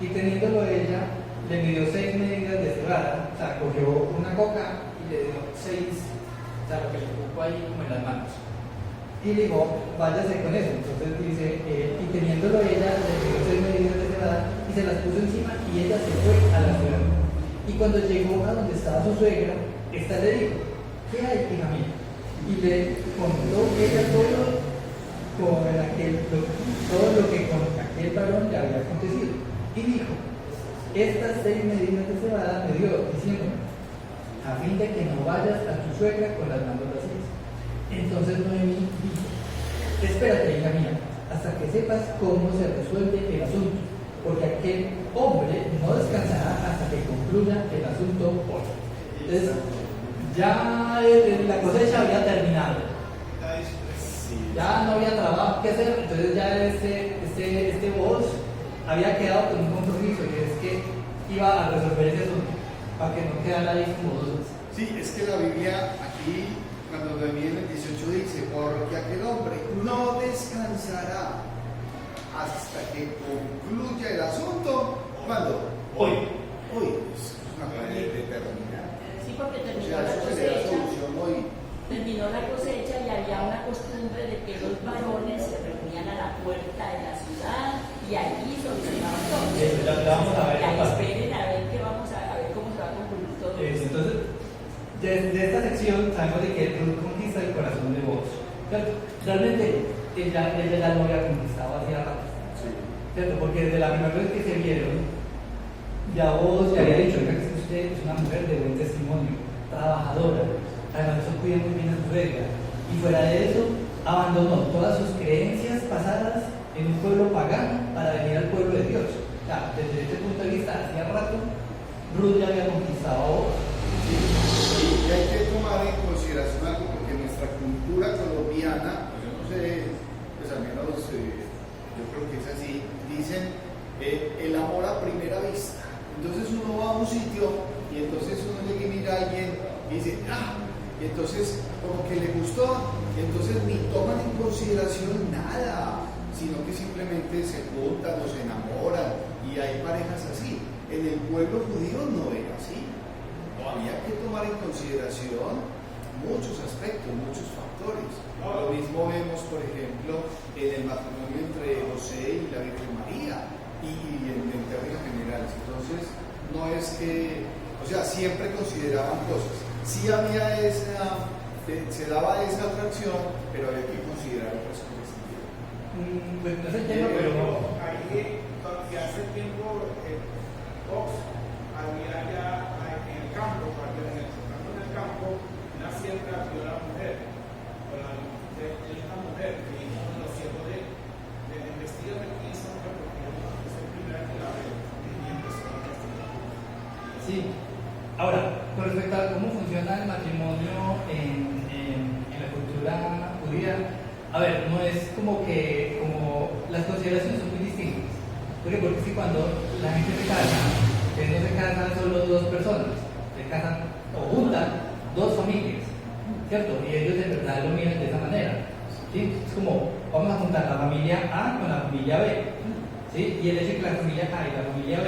Y teniéndolo ella, le midió 6 medidas de cebada, o sea, cogió una coca y le dio 6, o sea, lo que le ocupó ahí como en las manos. Y le dijo, váyase con eso. Entonces dice, y teniéndolo ella, le dio 6 medidas de cebada y se las puso encima y ella se fue a la ciudad. Y cuando llegó a donde estaba su suegra, esta le dijo, ¿qué hay, hija mía? Y le contó ella todo lo que con aquel varón le había acontecido. Y dijo, estas 6 medidas de cebada me dio, diciendo, a fin de que no vayas a tu suegra con las manos vacías. Entonces Noemí dijo, espérate, hija mía, hasta que sepas cómo se resuelve el asunto, porque aquel hombre no descansará hasta que concluya el asunto hoy. Entonces, ya la cosecha había terminado, ya no había trabajo que hacer, entonces ya este Boaz había quedado con un compromiso, y es que iba a resolver ese asunto, para que no quedara ahí como dudas.
Sí, es que la Biblia aquí, cuando Noemí en el 18 dice, porque aquel hombre no descansará hasta que concluya el asunto. ¿Cuándo?
Hoy.
Hoy. Es una manera determinada.
Sí, porque
O
terminó
sea,
la
eso sería la
cosecha.
solución hoy.
Terminó la cosecha y había una costumbre de que los varones se reunían a la puerta de la ciudad y allí solucionaban todo.
Eso, ya vamos a ver
Ya
qué pasa.
esperen a ver qué vamos a ver cómo se va a concluir todo.
Entonces, de esta sección sabemos de que Ruth conquista el corazón de Boaz. ¿Cierto? Realmente ella ya lo había conquistado hacía rato. ¿Cierto? Porque desde la primera vez que se vieron, ya Boaz le había dicho, oiga, que usted es una mujer de buen testimonio, trabajadora, además eso cuida muy bien a su suegra. Y fuera de eso, abandonó todas sus creencias pasadas en un pueblo pagano para venir al pueblo de Dios. O sea, desde este punto de vista, hacía rato, Ruth ya había conquistado a Boaz.
Y hay que tomar en consideración algo, porque nuestra cultura colombiana, pues yo no sé, pues al menos yo creo que es así, dicen el amor a primera vista. Entonces uno va a un sitio y entonces uno llega y mira a alguien y dice, y entonces como que le gustó, y entonces ni toman en consideración nada, sino que simplemente se juntan o se enamoran, y hay parejas así. En el pueblo judío no era así. Había que tomar en consideración muchos aspectos, muchos factores. Lo mismo vemos, por ejemplo, en el matrimonio entre José y la Virgen María, y en términos generales. Entonces, no es que, o sea, siempre consideraban cosas. Sí había se daba esa atracción, pero había que considerar otras cosas también.
Pues no es el tema, pero
Ahí, que hace tiempo, Vox había ya en el campo, en el campo, una sierva vio a la mujer, esta mujer que hizo uno de los siervos de investigar de quién es esa mujer, porque es el primer que la ve y empezó a investigar.
sí. Ahora, con respecto a cómo funciona el matrimonio en la cultura judía, a ver, no es como las consideraciones son muy distintas. Porque es que cuando la gente se casa, no se casan solo dos personas, se casan o juntan dos familias, ¿cierto? Y ellos en verdad lo miran de esa manera, ¿sí? Es como, vamos a juntar la familia A con la familia B, ¿sí? Y el hecho de que la familia A y la familia B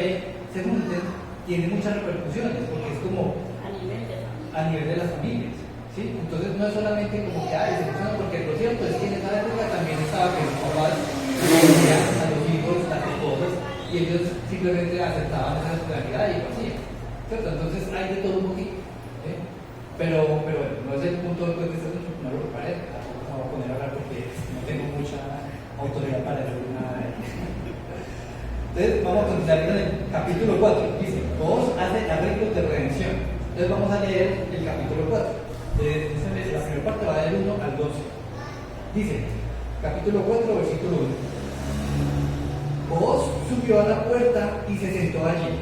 se junten tiene muchas repercusiones, porque es como
A nivel de familia.
a nivel de las familias, ¿sí? Entonces no es solamente como que se funciona, porque lo cierto es que en esa época también estaba que los papás tenían a los hijos, las esposas, y ellos simplemente aceptaban esa naturalidad y lo hacían, ¿cierto? Entonces hay de todo un poquito, ¿sí? Pero bueno, no es el punto de este asunto, no lo preparé, tampoco me voy a poner a hablar porque no tengo mucha autoridad para decir nada de eso. Entonces vamos a continuar con el capítulo 4, dice, Boaz hace arreglos de redención. Entonces vamos a leer el capítulo 4. La primera parte va del 1 al 12. Dice, capítulo 4, versículo 1. Boaz subió a la puerta y se sentó allí.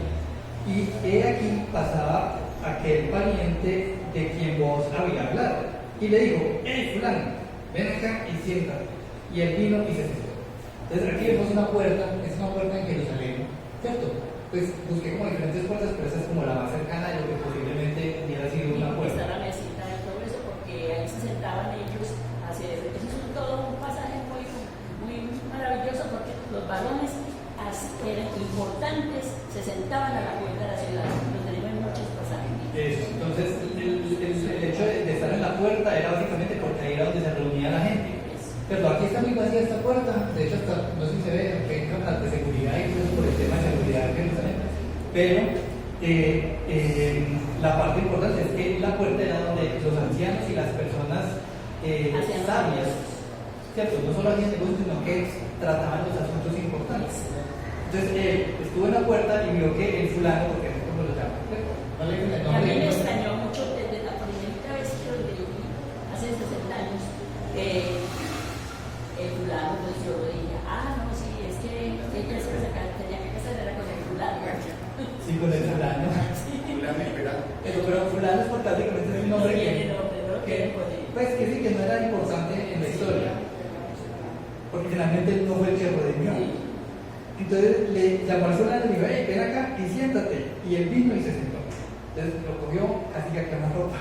Y he aquí pasaba aquel pariente de quien Boaz había hablado. Y le dijo, hey fulano, ven acá y siéntate. Y él vino y se sentó. Entonces aquí vemos una puerta, es una puerta en Jerusalén, ¿cierto? Pues busqué como diferentes puertas, pero esa es como la más cercana de lo que posiblemente hubiera sido una
Está
puerta.
la mesita y todo eso, porque ahí se sentaban ellos a hacer eso. Eso es todo un pasaje muy maravilloso, porque los varones eran importantes, se sentaban a la puerta de la ciudad. Lo tenemos en muchos pasajes.
Entonces el hecho de estar en la puerta era básicamente porque ahí era donde se reunía la gente. puerta, de hecho hasta, no sé si se ve, que hay cámaras de seguridad y cosas por el tema de seguridad de Jerusalén, pero la parte importante es que la puerta era donde los ancianos y las personas sabias, ¿cierto? No solo hacían negocios, sino que trataban los asuntos importantes. Entonces él estuvo en la puerta y vio que el fulano, porque es como lo llaman, no le dicen el
Y a
nombre.
mí me extrañó mucho desde la primera vez que lo leí, hace 60 años, el fulano, pues yo lo dije, no, sí, es que ella se tenía que casar era con el fulano.
Sí, con el fulano. Pero fulano es porque prácticamente es un nombre pues que sí, que no era importante en la historia, porque finalmente él no fue el que redimió. Entonces le llamó al fulano y le dijo, hey, ven acá y siéntate. Y él vino y se sentó. Entonces lo cogió casi que a quemarropa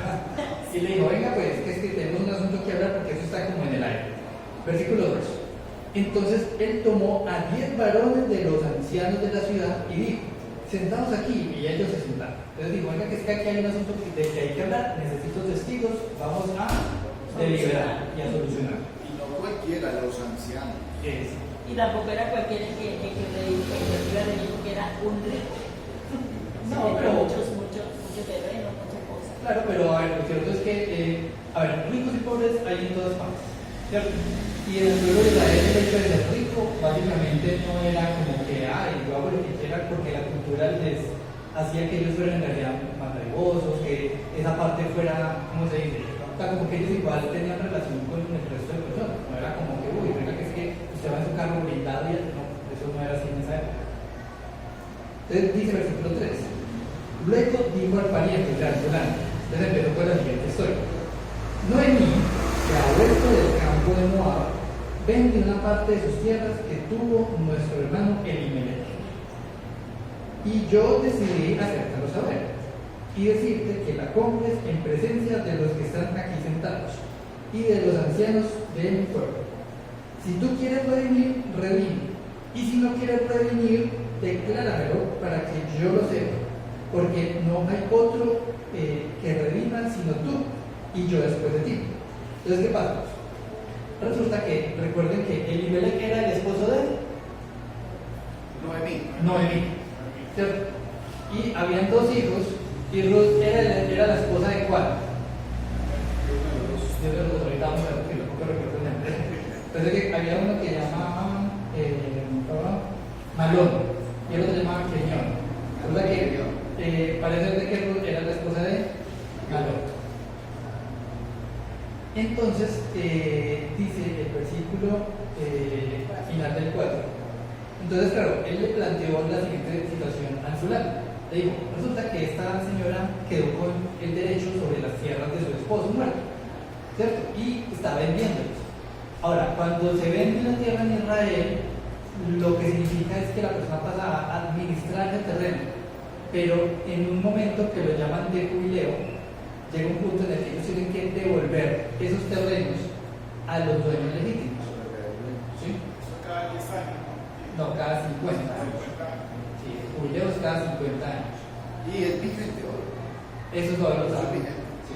y le dijo, venga pues, que es que tenemos un asunto que hablar porque eso está como en el aire. Versículo 2. Entonces él tomó a 10 varones de los ancianos de la ciudad y dijo, sentados aquí, y ellos se sentaron. Entonces dijo, venga, que es que aquí hay un asunto de que hay que hablar, necesito testigos, vamos a deliberar y a solucionar.
Y no cualquiera, los ancianos.
Y tampoco era cualquiera que iba a venir, porque era un rico.
No, pero
mucho terreno, muchas cosas.
Claro, pero a ver, lo cierto es que, ricos y pobres hay en todas partes, ¿cierto? Y en el pueblo de Israel el hecho de ser rico básicamente no era como que, yo hago lo que quiera, porque la cultura les hacía que ellos fueran en realidad mandarigosos, que esa parte fuera, ¿cómo se dice? O sea, como que ellos igual tenían relación con el resto de personas, no era como que, venga, que es que usted va en su carro blindado y no, eso no era así en esa época. Entonces dice versículo 3. Luego dijo al pariente, o sea, al fulano, entonces empezó con la siguiente historia. Noemí, que ha vuelto del campo de Moab, vende una parte de sus tierras que tuvo nuestro hermano Elimelech. Y yo decidí hacértelo saber y decirte que la compres en presencia de los que están aquí sentados y de los ancianos de mi pueblo. Si tú quieres redimir, redime. Y si no quieres redimir, decláramelo para que yo lo sepa. Porque no hay otro que redima sino tú y yo después de ti. Entonces, ¿qué pasa? Resulta que, recuerden que Elimelech era el esposo de Noemí, ¿cierto? Y habían 2 hijos, y Ruth era la esposa de cuál. Yo te lo ahorita vamos a ver, porque tampoco recuerdo el nombre. Entonces que había uno que llamaba Malón, y el otro llamaba Keñón. Recuerda que parece de que Ruth era la esposa de Malón. Entonces, dice el versículo final del 4. Entonces, claro, él le planteó la siguiente situación al fulano. Le dijo, resulta que esta señora quedó con el derecho sobre las tierras de su esposo muerto, ¿cierto? Y está vendiéndolos. Ahora, cuando se vende una tierra en Israel, lo que significa es que la persona pasa a administrar el terreno, pero en un momento que lo llaman de jubileo, llega un punto en el que ellos tienen que devolver esos terrenos a los dueños legítimos. ¿Sí?
Eso cada 10 años,
No, cada 50. Sí, jubileos cada 50 años.
Y es vigente hoy.
Eso todavía lo sabe. Sí.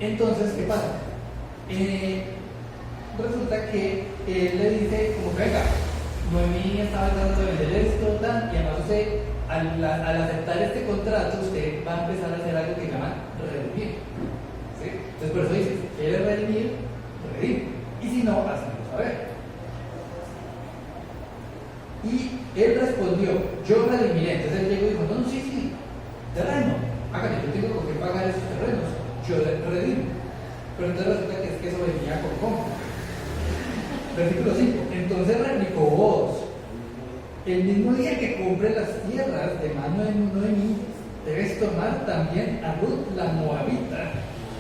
Entonces, ¿qué pasa? Resulta que él le dice, como que venga, Noemí estaba tratando de vender esto, tal, y además usted, al aceptar este contrato, usted va a empezar a hacer algo que se llama redimir. ¿Sí? Entonces, por eso dice, si quiere redimir, redime. Y si no, hazlo saber. Y él respondió, yo redimiré. Entonces él llegó y dijo, no, sí, terreno, hágale, yo tengo con qué pagar esos terrenos, yo redimo. Pero entonces resulta que es que eso venía con compra. Versículo 5. Entonces replicó vos, el mismo día que compre las tierras de mano de Noemí, debes tomar también a Ruth la Moabita,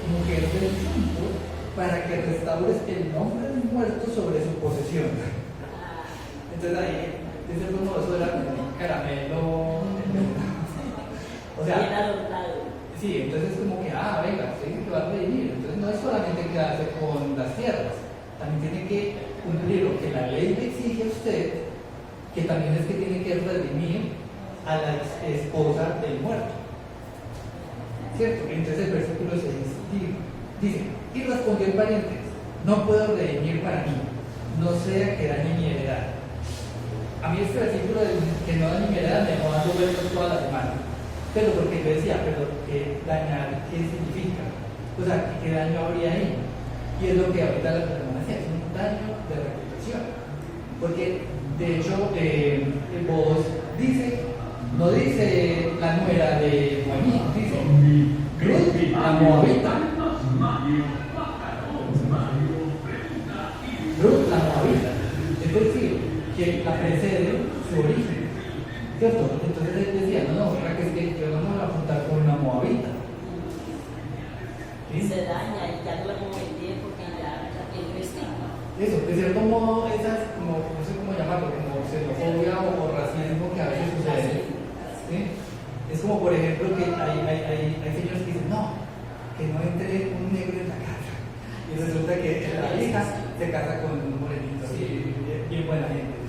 mujer del tiempo, para que restaures el nombre del muerto sobre su posesión. Entonces ahí, dice como eso era un caramelo. O sea,
bien adoptado.
sí, entonces es como que, venga, usted dice que va a redimir. Entonces no es solamente quedarse con las tierras, también tiene que cumplir lo que la ley le exige a usted, que también es que tiene que redimir a la esposa del muerto. ¿Cierto? Entonces el versículo 6 dice, y respondió el pariente, no puedo redimir para mí, no sea que dañe mi heredad. A mí este versículo de que no dañe mi heredad me dejó dando vueltas toda la semana. Pero porque yo decía, pero dañar, ¿qué significa? O sea, ¿qué daño habría ahí? Y es lo que ahorita la persona decía, es un daño de reputación. Porque, de hecho, vos dice, no dice la nuera de Noemí, dice Ruth, la moabita. Ruth, la moabita. Es decir, que la precede su origen. ¿Cierto? Entonces él decía, no, que es que yo no me voy a juntar con una moabita. ¿Sí?
Se daña y ya no la puedo vender porque ya tiene estigma.
Eso, de cierto modo, esas, como, no sé cómo llamarlo, como xenofobia o racismo que a veces sucede. ¿Sí? Es como, por ejemplo, que hay señores que dicen, no, que no entre un negro en la casa. Y resulta que la hija se casa con un morenito, así, bien buena gente.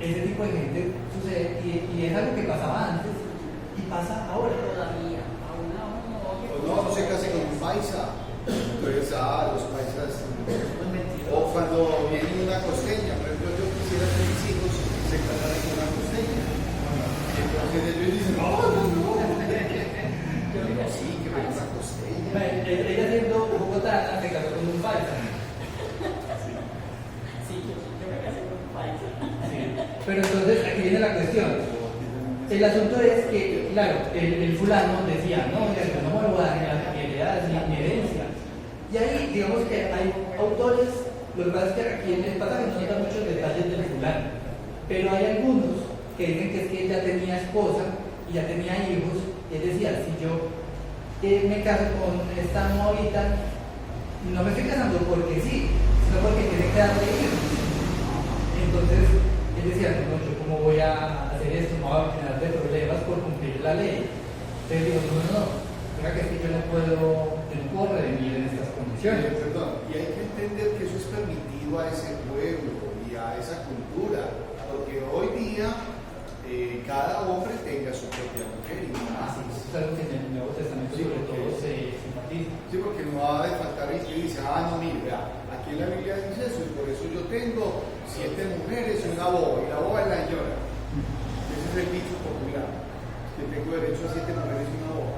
Ese tipo de gente sucede y es algo que pasaba antes y pasa ahora.
Todavía, aún
No se case con un paisa. Entonces, los paisas. O cuando viene una costeña, por ejemplo, yo quisiera que mis hijos se casaran con una costeña. Y entonces ellos dicen, no. Yo digo, sí, que me una costeña.
Ella siendo bogotana se casó con un paisa.
Sí, yo me casé con un paisa.
Sí. Pero entonces aquí viene la cuestión. El asunto es que, claro, el fulano decía, no, yo no me voy a dar mi heredad ni mi herencia. Y ahí, digamos que hay autores, lo que pasa es que aquí en el pasaje no da muchos detalles del fulano, pero hay algunos que dicen que es que él ya tenía esposa y ya tenía hijos, y él decía, si yo me caso con esta moabita, no me estoy casando porque sí, sino porque tiene que darle hijos. Entonces, él decía, no, yo cómo voy a hacer esto, no voy a generar de problemas por cumplir la ley. Entonces digo, no, mira que es que yo no puedo redimir en estas condiciones.
Perdón, y hay que entender que eso es permitido a ese pueblo y a esa cultura, porque hoy día cada hombre tenga su propia mujer y más.
Eso es algo que en el Nuevo Testamento sobre todo se enfatiza.
Sí, porque no va a faltar el que dice, no, mire, vea, aquí en la Biblia dice eso, y por eso yo tengo 7 mujeres y una boba, y la boba es la señora. Ese es el dicho popular, que tengo derecho a 7 mujeres y una boba.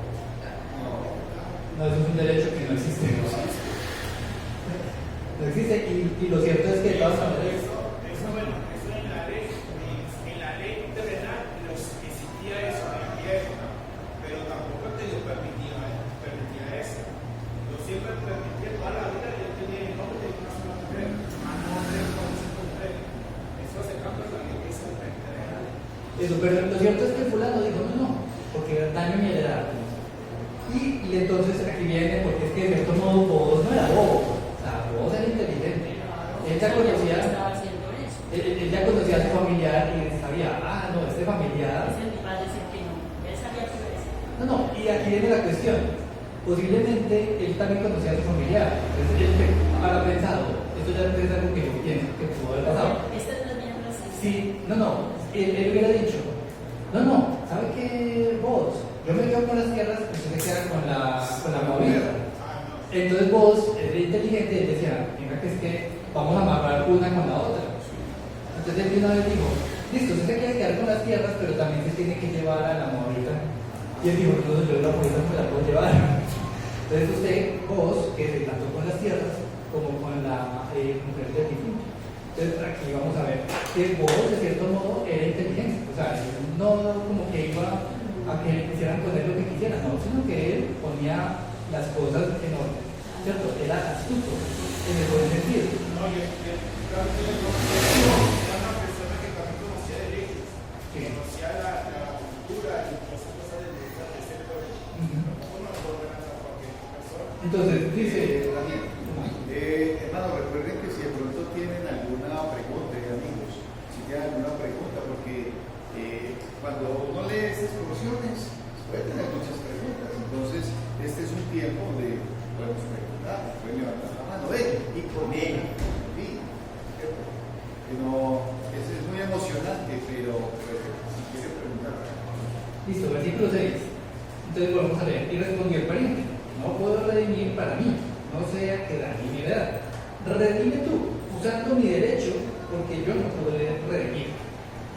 No, eso es un derecho que no existe. No existe, y lo cierto es que de todas maneras.
Eso en la ley terrenal existía eso en aquella época, pero tampoco te lo permitía eso. Yo siempre permitía toda la vida, yo tenía mi nombre de una sola mujer, más no tener con esa mujer. Eso se cambia la ley que es terrenal.
Eso, pero lo cierto es que el fulano dijo, no, porque daño mi heredad. Y entonces aquí viene, porque es que de cierto modo vos no era bobo, o sea, vos era inteligente. Él ya conocía, él ya conocía a su familiar y sabía, no, este familiar.
Él sabía que iba a decir.
No, y aquí viene la cuestión. Posiblemente él también conocía a su familiar. Entonces él habrá pensado, esto ya es algo que yo pienso que pudo haber pasado.
Esta es la misma frase.
Sí, él hubiera dicho, no, ¿sabe qué vos? Yo me quedo con las tierras, usted se queda con la movida. Entonces vos, eres inteligente, y decía, venga que es que vamos a amarrar una con la otra. Entonces él de una vez dijo, listo, usted se quiere quedar con las tierras, pero también se tiene que llevar a la movida. Y él dijo, no, yo la movida me la puedo llevar. Entonces vos, que se trató con las tierras, como con la mujer del difunto. Entonces aquí vamos a ver que vos, de cierto modo, era inteligente. O sea, no como que iba a que le quisieran poner lo que quisieran, no, sino que él ponía las cosas en orden, ¿cierto? Era astuto, en el buen sentido.
No, yo era una persona que también conocía derechos, que conocía la cultura y todas esas cosas de ese pueblo. Tampoco no puedo ver a cualquier persona.
Entonces, dice
Daniel, hermano, recuerden que si de pronto tienen alguna pregunta, amigos, si tienen alguna pregunta, porque cuando uno lee estas porciones, puede tener muchas preguntas. Entonces, este es un tiempo donde podemos preguntar, pueden levantar la mano, y conmigo, es muy emocionante, pero si quieren preguntar.
listo, versículo 6. Entonces volvemos a leer. Y respondió el pariente, no puedo redimir para mí, no sea que dañe mi heredad. Redime tú. O usando mi derecho, porque yo no podré redimir.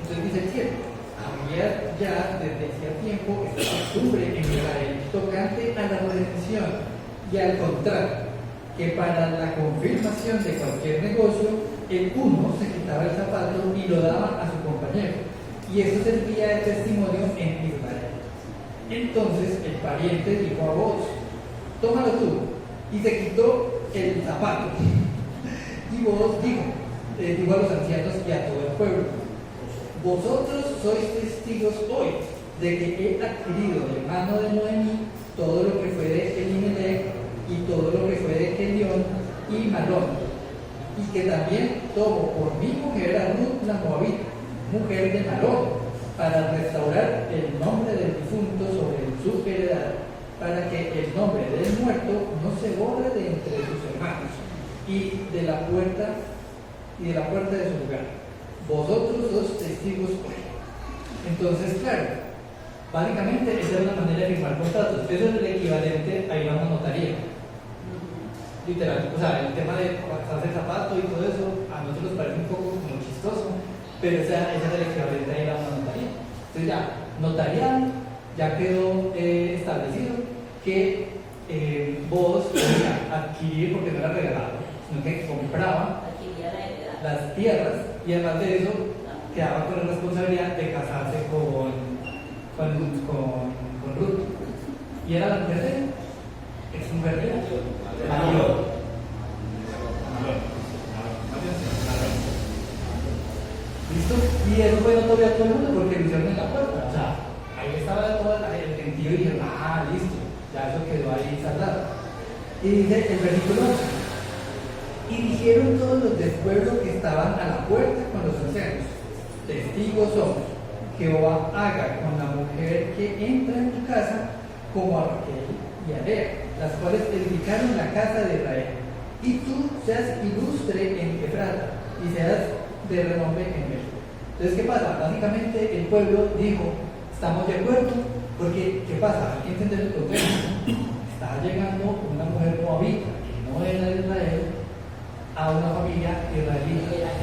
Entonces dice el cielo, había ya desde hacía tiempo esta costumbre en Israel tocante a la redención y al contrario, que para la confirmación de cualquier negocio, el uno se quitaba el zapato y lo daba a su compañero, y eso servía de testimonio en Israel. Entonces el pariente dijo a vos, tómalo tú, y se quitó el zapato. Y vos dijo a los ancianos y a todo el pueblo, vosotros sois testigos hoy de que he adquirido de mano de Noemí todo lo que fue de Elimelech y todo lo que fue de Kelión y Malón, y que también tomo por mi mujer a Ruth la Moabita, mujer de Malón, para restaurar el nombre del difunto sobre su heredad, para que el nombre del muerto no se borre de entre sus hermanos, y de la puerta de su lugar. Vosotros sois testigos hoy. Entonces, claro, básicamente esa es una manera de firmar contratos. Eso es el equivalente a ir a una notaría. Literal, o sea, el tema de pasarse el zapato y todo eso, a nosotros nos parece un poco como chistoso, pero esa es el equivalente a ir a una notaría. Entonces ya, notarial, ya quedó establecido que vos podías adquirir, porque no era regalado, sino que compraba
Adquiría la heredad.
las tierras y además de eso quedaba con la responsabilidad de casarse con Ruth. Y era la mujer de él, ex mujer de él. ¿Listo? Y eso fue notorio a todo el mundo porque lo hicieron en la puerta. O sea, ahí estaba todo el gentío y dijeron, listo, ya eso quedó ahí saldado. Y dice el versículo 11. Y dijeron todos los del pueblo que estaban a la puerta con los ancianos, testigos somos, Jehová haga con la mujer que entra en tu casa como a Raquel y a Lea, las cuales edificaron la casa de Israel, y tú seas ilustre en Efrata y seas de renombre en México. Entonces, ¿qué pasa? Básicamente el pueblo dijo, estamos de acuerdo, porque ¿qué pasa? Hay que entender el contexto. Estaba llegando una mujer moabita, que no era de Israel, a una familia israelita.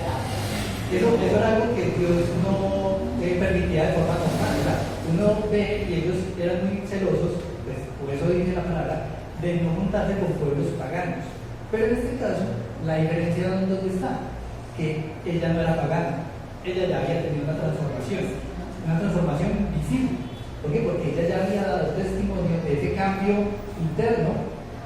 Eso era algo que Dios no permitía de forma normal, ¿verdad? Uno ve, y ellos eran muy celosos, pues, por eso dice la palabra, de no juntarse con pueblos paganos. Pero en este caso, la diferencia ¿dónde está? Que ella no era pagana, ella ya había tenido una transformación visible. ¿Por qué? Porque ella ya había dado testimonio de ese cambio interno,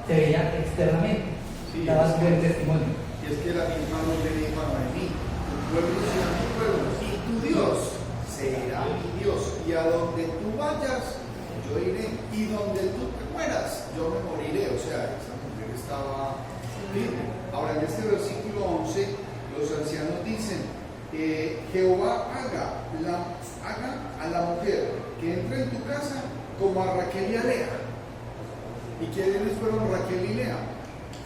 se veía externamente,
Sí,
daba buen testimonio.
Y es que la misma luz le dijo a Noemí, tu pueblo será mi pueblo y tu Dios será mi Dios, y a donde tú vayas yo iré, y donde tú te mueras yo me moriré. O sea, esa mujer estaba firme. Ahora en este versículo 11 los ancianos dicen, Jehová haga a la mujer que entre en tu casa como a Raquel y a Lea. ¿Y quiénes fueron Raquel y Lea?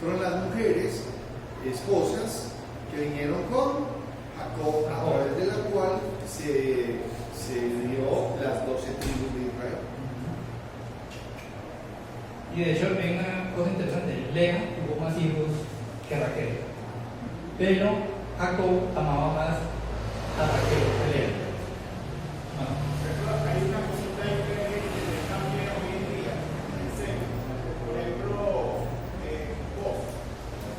Fueron las mujeres esposas que vinieron con Jacob, a través de la cual se dio las 12 tribus de Israel.
Y de hecho hay una cosa interesante, Lea tuvo más hijos que Raquel, pero Jacob amaba más a Raquel que Lea.
Hay una cosita ahí que cambia hoy en día. Por ejemplo,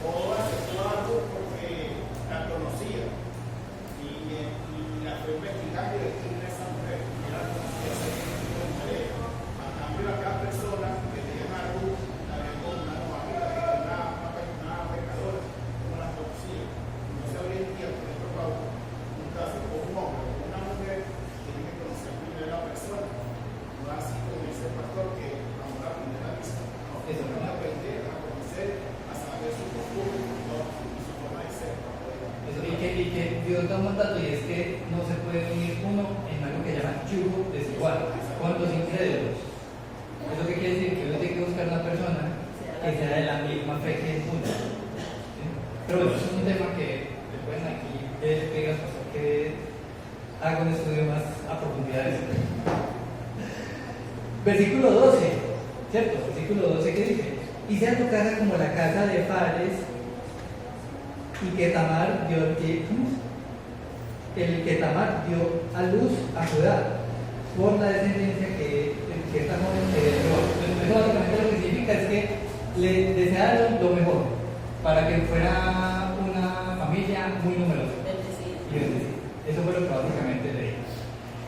vos aceptó algo porque la conocía y la fue investigando y descubrir a esa mujer. Y la conocía ese tipo de mujer. A cambio, a cada persona que se llama Ruth, la vio una moabita, una pecadora, no la conocía. Entonces, hoy en día, por ejemplo, para juntarse con un hombre o con una mujer, tiene que conocer primero a la persona. No así como dice el pastor que vamos a la primera vista. No,
Eso.
es una aprender a conocer, a saber su costumbre, su forma de ser.
Y que Dios da un mandato, y es que no se puede unir uno en algo que llaman yugo desigual con los incrédulos. ¿Eso qué quiere decir? Que uno tiene que buscar una persona que sea de la misma fe que uno. ¿Sí? Pero bueno, eso es un tema que después aquí pedir al pastor que haga un estudio más a profundidad de eso. Versículo 12, ¿cierto? Versículo 12 que dice, y sea tu casa como la casa de Fares y que Tamar dio, el que Tamar dio a luz a Judá por la descendencia que esta joven heredó. Eso básicamente lo que significa es que le desearon lo mejor para que fuera una familia muy numerosa
Bendecida.
y bendecida. Eso fue lo que básicamente leí.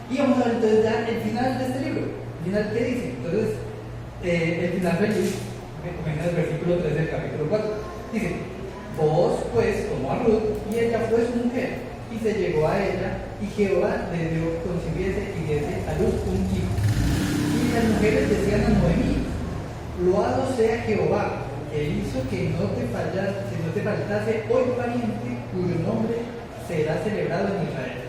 Y vamos a ver entonces ya el final de este libro. ¿El final qué dice? Entonces, el final feliz, que comienza en el versículo 3 del capítulo 4. Dice: Vos pues tomó a Ruth y ella fue su mujer y se llegó a ella y Jehová le dio concibiese y diese a luz un hijo. Y las mujeres decían a Noemí: Loado sea Jehová, que hizo que no te faltase hoy pariente cuyo nombre será celebrado en Israel,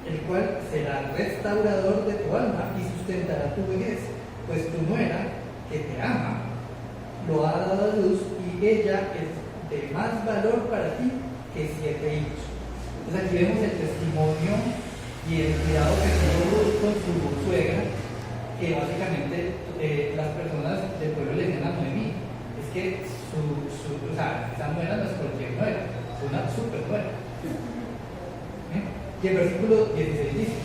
el cual será restaurador de tu alma y sustentará tu vejez, pues tu nuera, que te ama, lo ha dado a luz y ella es de más valor para ti que 7 hijos. Entonces aquí vemos el testimonio y el cuidado que tuvo Ruth con su suegra, que básicamente las personas del pueblo le decían a Noemí, es que esa nuera no es cualquier nuera, es una super nuera. Y el versículo 16 dice: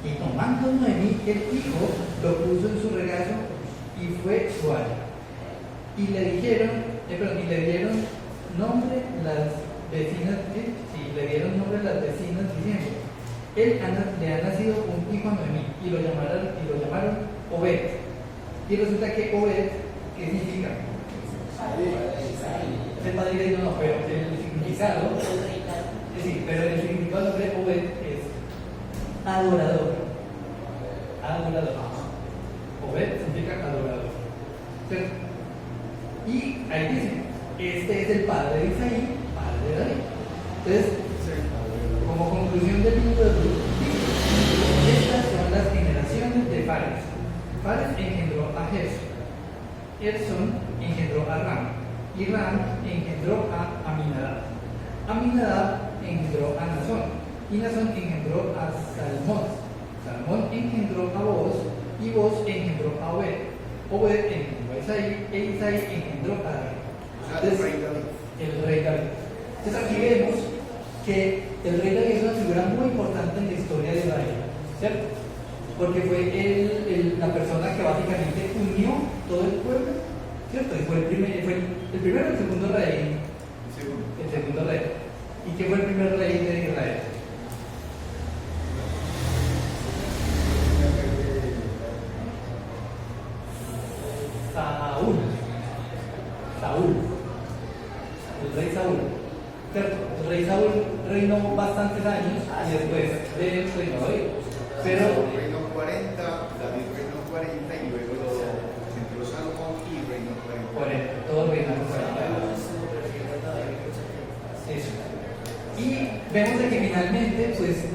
Y tomando Noemí el hijo, lo puso en su regazo y fue su haya. Y le dieron nombre las vecinas, diciendo: le ha nacido un hijo a Noemí, y lo llamaron Obed. Y resulta que Obed, ¿qué significa? Es el padre de no, pero el significado, sí, pero el significado de Obed es adorador. Adorador. Obed significa adorador. ¿Cierto? Y ahí dice: este es el padre de Isaí, padre de David. Entonces, como conclusión del libro de Ruth, estas son las generaciones de Fares. Fares engendró a Gerson, Gerson engendró a Ram, y Ram engendró a Aminadab. Aminadab engendró a Nazón, y Nazón engendró a Salmón. Salmón engendró a Boaz, y Boaz engendró a Obed. Obed engendró a Isaí, e Isaí engendró a David.
El rey David.
El rey David. Entonces aquí vemos que el rey David es una figura muy importante en la historia de Israel, ¿cierto? Porque fue la persona que básicamente unió todo el pueblo, ¿cierto? Y fue el primero o el segundo rey. El segundo rey. ¿Y quién fue el primer rey de Israel? Saúl. El rey Saúl. ¿Cierto? El rey Saúl reinó bastantes años y después de él reinó David. Pero
reinó 40, David reinó 40 y luego entró Salomón y reinó 40.
todos reinaron 40 años. Eso. Y vemos de que finalmente, pues,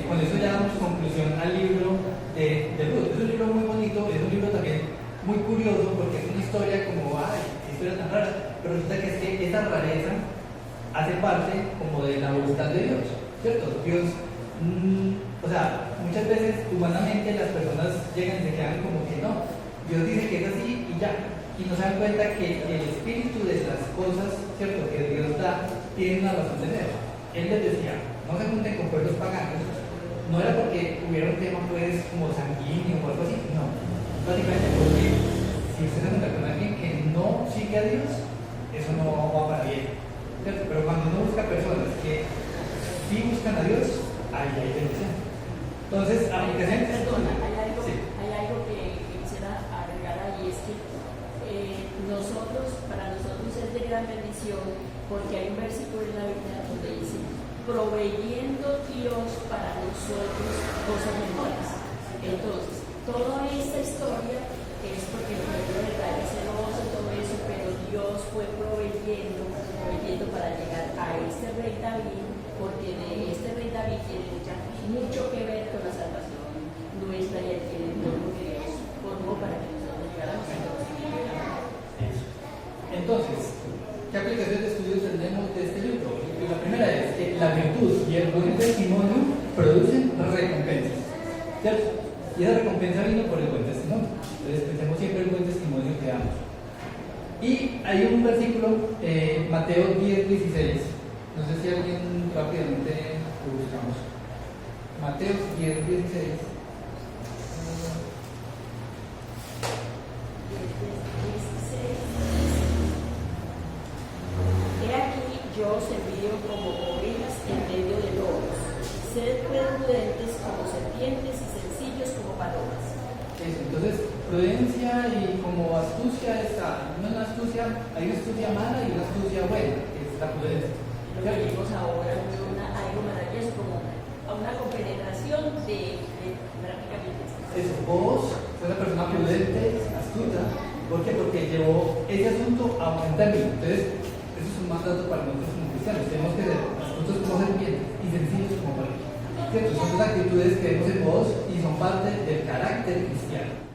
con eso ya damos conclusión al libro de Ruth. Es un libro muy bonito, es un libro también muy curioso porque es una historia como, ay, qué historia tan rara, pero resulta que es que esa rareza hace parte como de la voluntad de Dios, ¿cierto? Dios, o sea, muchas veces humanamente las personas llegan y se quedan como que no, Dios dice que es así y ya, y no se dan cuenta que el espíritu de las cosas, ¿cierto?, que Dios da, tiene una razón de ser. Él les decía: no se junten con pueblos paganos, no era porque hubiera un tema pues como sanguíneo o algo así, no, básicamente porque si usted se junta con alguien que no sigue a Dios, eso no va para bien, ¿cierto? Pero cuando uno busca personas que sí buscan a Dios, ahí hay bendición. Entonces, aplicaciones.
Perdona,
Sí.
hay algo que quisiera agregar ahí, es que para nosotros es de gran bendición, porque hay un versículo en la Biblia donde dice: proveyendo Dios para nosotros cosas mejores. Entonces, toda esta historia es porque el pueblo de Israel es celoso y todo eso, pero Dios fue proveyendo para llegar a este rey David, porque de este rey David tiene mucho que ver con la salvación nuestra y el entorno que Dios formó para que nosotros llegáramos a Dios.
Entonces, ¿qué aplicaciones de estudios tenemos de este libro? La primera es que la virtud y el buen testimonio producen recompensas, ¿cierto? Y esa recompensa vino por el buen testimonio. Entonces, pensemos siempre en el buen testimonio que damos. Y hay un versículo, Mateo 10:16, No sé si alguien rápidamente lo buscamos. Mateo 10, 16.
He aquí, yo os envío como ovejas en medio de lobos. Sed prudentes como serpientes y sencillos como palomas.
Eso, entonces, prudencia y como astucia está. No una astucia, hay una astucia mala y una astucia buena, que es la prudencia.
Lo que vimos ahora es algo maravilloso, como a una compenetración de prácticamente.
Eso, vos sos una persona prudente, astuta. ¿Por qué? Porque llevó ese asunto a buen término. Entonces, eso es un mandato para nosotros como cristianos. Tenemos que ser astutos como serpientes y sencillos como palomas. ¿Cierto? Son dos actitudes que vemos en vos y son parte del carácter cristiano.